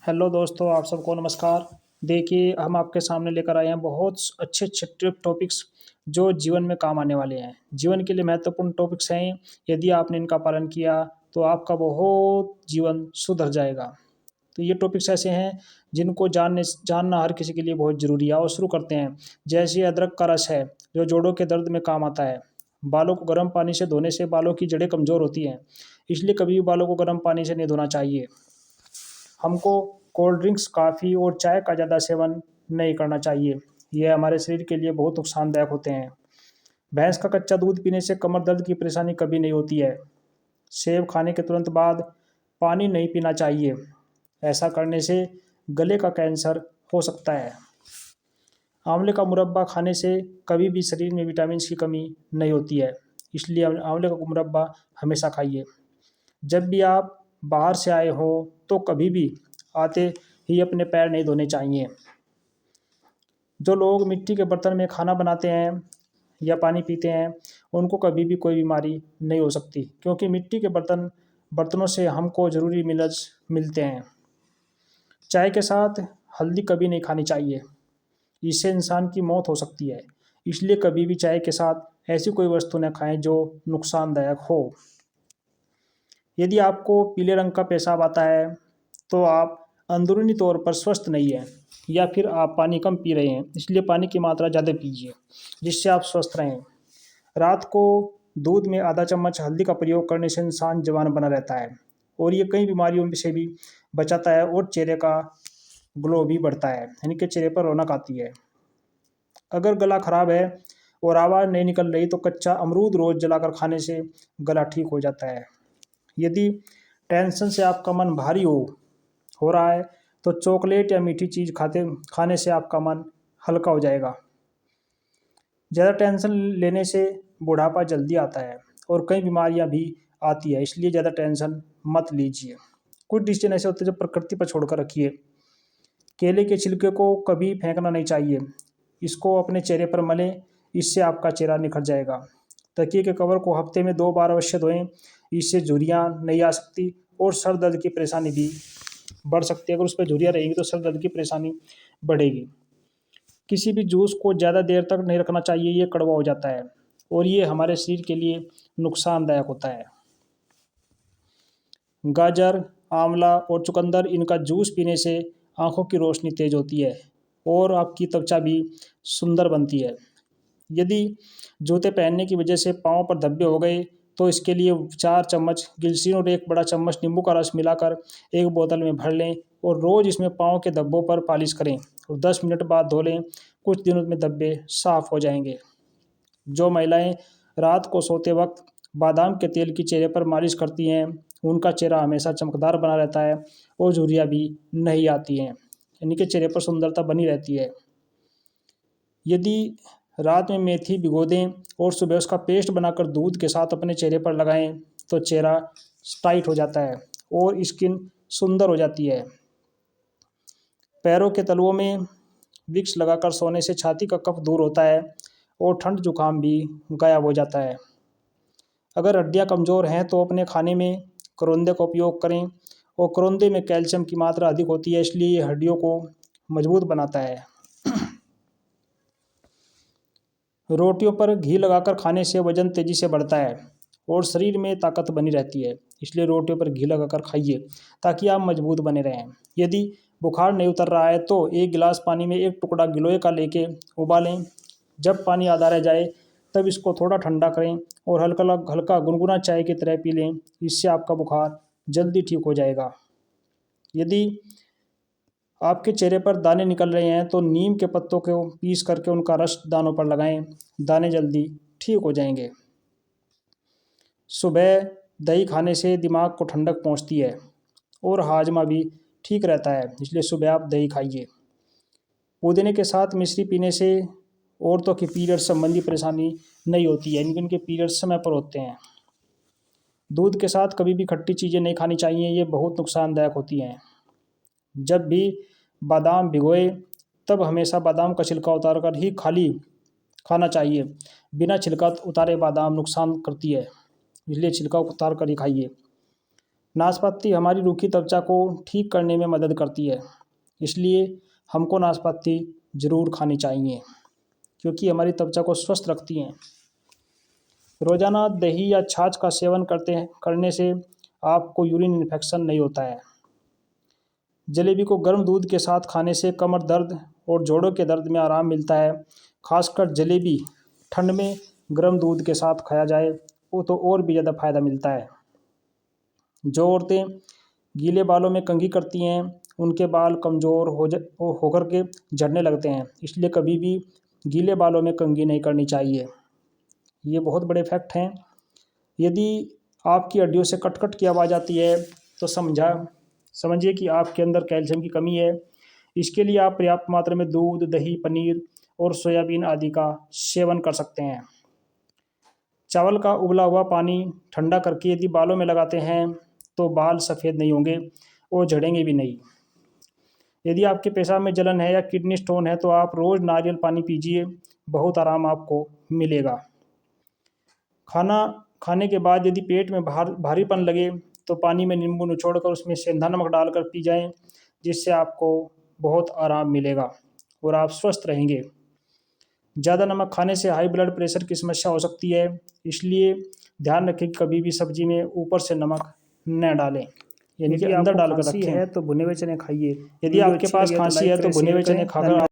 Hello दोस्तों, आप सबको नमस्कार। देखिए, हम आपके सामने लेकर आए हैं बहुत अच्छे अच्छे ट्रिप टॉपिक्स जो जीवन में काम आने वाले हैं। जीवन के लिए महत्वपूर्ण टॉपिक्स हैं। यदि आपने इनका पालन किया तो आपका बहुत जीवन सुधर जाएगा। तो ये टॉपिक्स ऐसे हैं जिनको जानना हर किसी के लिए बहुत ज़रूरी है। और शुरू करते हैं। जैसे अदरक का रस है जो जोड़ों के दर्द में काम आता है। बालों को गर्म पानी से धोने से बालों की जड़ें कमज़ोर होती हैं, इसलिए कभी भी बालों को गर्म पानी से नहीं धोना चाहिए। हमको कोल्ड ड्रिंक्स, कॉफ़ी और चाय का ज़्यादा सेवन नहीं करना चाहिए। ये हमारे शरीर के लिए बहुत नुकसानदायक होते हैं। भैंस का कच्चा दूध पीने से कमर दर्द की परेशानी कभी नहीं होती है। सेब खाने के तुरंत बाद पानी नहीं पीना चाहिए। ऐसा करने से गले का कैंसर हो सकता है। आंवले का मुरब्बा खाने से कभी भी शरीर में विटामिन की कमी नहीं होती है, इसलिए आंवले का मुरब्बा हमेशा खाइए। जब भी आप बाहर से आए हो तो कभी भी आते ही अपने पैर नहीं धोने चाहिए। जो लोग मिट्टी के बर्तन में खाना बनाते हैं या पानी पीते हैं, उनको कभी भी कोई बीमारी नहीं हो सकती, क्योंकि मिट्टी के बर्तनों से हमको ज़रूरी मिनरल्स मिलते हैं। चाय के साथ हल्दी कभी नहीं खानी चाहिए, इससे इंसान की मौत हो सकती है। इसलिए कभी भी चाय के साथ ऐसी कोई वस्तु न खाएं जो नुकसानदायक हो। यदि आपको पीले रंग का पेशाब आता है तो आप अंदरूनी तौर पर स्वस्थ नहीं हैं, या फिर आप पानी कम पी रहे हैं, इसलिए पानी की मात्रा ज़्यादा पीजिए जिससे आप स्वस्थ रहें। रात को दूध में आधा चम्मच हल्दी का प्रयोग करने से इंसान जवान बना रहता है और ये कई बीमारियों से भी बचाता है और चेहरे का ग्लो भी बढ़ता है, यानी कि चेहरे पर रौनक आती है। अगर गला खराब है और आवाज़ नहीं निकल रही तो कच्चा अमरूद रोज़ जलाकर खाने से गला ठीक हो जाता है। यदि टेंशन से आपका मन भारी हो रहा है तो चॉकलेट या मीठी चीज़ खाने से आपका मन हल्का हो जाएगा। ज़्यादा टेंशन लेने से बुढ़ापा जल्दी आता है और कई बीमारियां भी आती है, इसलिए ज़्यादा टेंशन मत लीजिए। कुछ डिसीजन ऐसे होते हैं जो प्रकृति पर छोड़कर रखिए। केले के छिलके को कभी फेंकना नहीं चाहिए, इसको अपने चेहरे पर मलें, इससे आपका चेहरा निखर जाएगा। तकिए के कवर को हफ्ते में 2 बार अवश्य धोएं, इससे झुर्रियाँ नहीं आ सकती और सर दर्द की परेशानी भी बढ़ सकती है। अगर उस पर झुर्रियाँ रहेंगी तो सर दर्द की परेशानी बढ़ेगी। किसी भी जूस को ज़्यादा देर तक नहीं रखना चाहिए, ये कड़वा हो जाता है और ये हमारे शरीर के लिए नुकसानदायक होता है। गाजर, आंवला और चुकंदर, इनका जूस पीने से आँखों की रोशनी तेज होती है और आपकी त्वचा भी सुंदर बनती है। यदि जूते पहनने की वजह से पाँव पर धब्बे हो गए तो इसके लिए 4 चम्मच ग्लिसरीन और 1 बड़ा चम्मच नींबू का रस मिलाकर एक बोतल में भर लें और रोज़ इसमें पाँव के धब्बों पर पालिश करें और 10 मिनट बाद धो लें। कुछ दिनों में धब्बे साफ हो जाएंगे। जो महिलाएं रात को सोते वक्त बादाम के तेल की चेहरे पर मालिश करती हैं, उनका चेहरा हमेशा चमकदार बना रहता है और झुर्रियाँ भी नहीं आती हैं, यानी कि चेहरे पर सुंदरता बनी रहती है। यदि रात में मेथी भिगो दें और सुबह उसका पेस्ट बनाकर दूध के साथ अपने चेहरे पर लगाएं तो चेहरा टाइट हो जाता है और स्किन सुंदर हो जाती है। पैरों के तलुओं में विक्स लगाकर सोने से छाती का कफ दूर होता है और ठंड जुकाम भी गायब हो जाता है। अगर हड्डियां कमज़ोर हैं तो अपने खाने में करौंदे का उपयोग करें और करौंदे में कैल्शियम की मात्रा अधिक होती है, इसलिए ये हड्डियों को मजबूत बनाता है। रोटियों पर घी लगाकर खाने से वजन तेज़ी से बढ़ता है और शरीर में ताकत बनी रहती है, इसलिए रोटियों पर घी लगाकर खाइए ताकि आप मजबूत बने रहें। यदि बुखार नहीं उतर रहा है तो 1 गिलास पानी में 1 टुकड़ा गिलोय का लेके उबालें। जब पानी आधा रह जाए तब इसको थोड़ा ठंडा करें और हल्का हल्का गुनगुना चाय की तरह पी लें, इससे आपका बुखार जल्दी ठीक हो जाएगा। यदि आपके चेहरे पर दाने निकल रहे हैं तो नीम के पत्तों को पीस करके उनका रस दानों पर लगाएं, दाने जल्दी ठीक हो जाएंगे। सुबह दही खाने से दिमाग को ठंडक पहुंचती है और हाजमा भी ठीक रहता है, इसलिए सुबह आप दही खाइए। पुदीने के साथ मिश्री पीने से औरतों की पीरियड संबंधी परेशानी नहीं होती है, यानी कि उनके पीरियड समय पर होते हैं। दूध के साथ कभी भी खट्टी चीज़ें नहीं खानी चाहिए, ये बहुत नुकसानदायक होती हैं। जब भी बादाम भिगोए तब हमेशा बादाम का छिलका उतार कर ही खाली खाना चाहिए। बिना छिलका उतारे बादाम नुकसान करती है, इसलिए छिलका उतार कर ही खाइए। नाशपाती हमारी रूखी त्वचा को ठीक करने में मदद करती है, इसलिए हमको नाशपाती ज़रूर खानी चाहिए क्योंकि हमारी त्वचा को स्वस्थ रखती हैं। रोज़ाना दही या छाछ का सेवन करने से आपको यूरिन इन्फेक्शन नहीं होता है। जलेबी को गर्म दूध के साथ खाने से कमर दर्द और जोड़ों के दर्द में आराम मिलता है। खासकर जलेबी ठंड में गर्म दूध के साथ खाया जाए वो तो और भी ज़्यादा फ़ायदा मिलता है। जो औरतें गीले बालों में कंघी करती हैं उनके बाल कमज़ोर होकर के झड़ने लगते हैं, इसलिए कभी भी गीले बालों में कंघी नहीं करनी चाहिए। ये बहुत बड़े फैक्ट हैं। यदि आपकी हड्डियों से कट-कट की आवाज़ आती है तो समझिए कि आपके अंदर कैल्शियम की कमी है। इसके लिए आप पर्याप्त मात्रा में दूध, दही, पनीर और सोयाबीन आदि का सेवन कर सकते हैं। चावल का उबला हुआ पानी ठंडा करके यदि बालों में लगाते हैं तो बाल सफ़ेद नहीं होंगे और झड़ेंगे भी नहीं। यदि आपके पेशाब में जलन है या किडनी स्टोन है तो आप रोज़ नारियल पानी पीजिए, बहुत आराम आपको मिलेगा। खाना खाने के बाद यदि पेट में भारीपन लगे तो पानी में नींबू निचोड़कर उसमें सेंधा नमक डालकर पी जाएं, जिससे आपको बहुत आराम मिलेगा और आप स्वस्थ रहेंगे। ज़्यादा नमक खाने से हाई ब्लड प्रेशर की समस्या हो सकती है, इसलिए ध्यान रखें कि कभी भी सब्जी में ऊपर से नमक न डालें, यानी कि अंदर डालकर रखें। है तो भुने हुए चने खाइए। यदि आपके पास खांसी है तो भुने हुए चने खाकर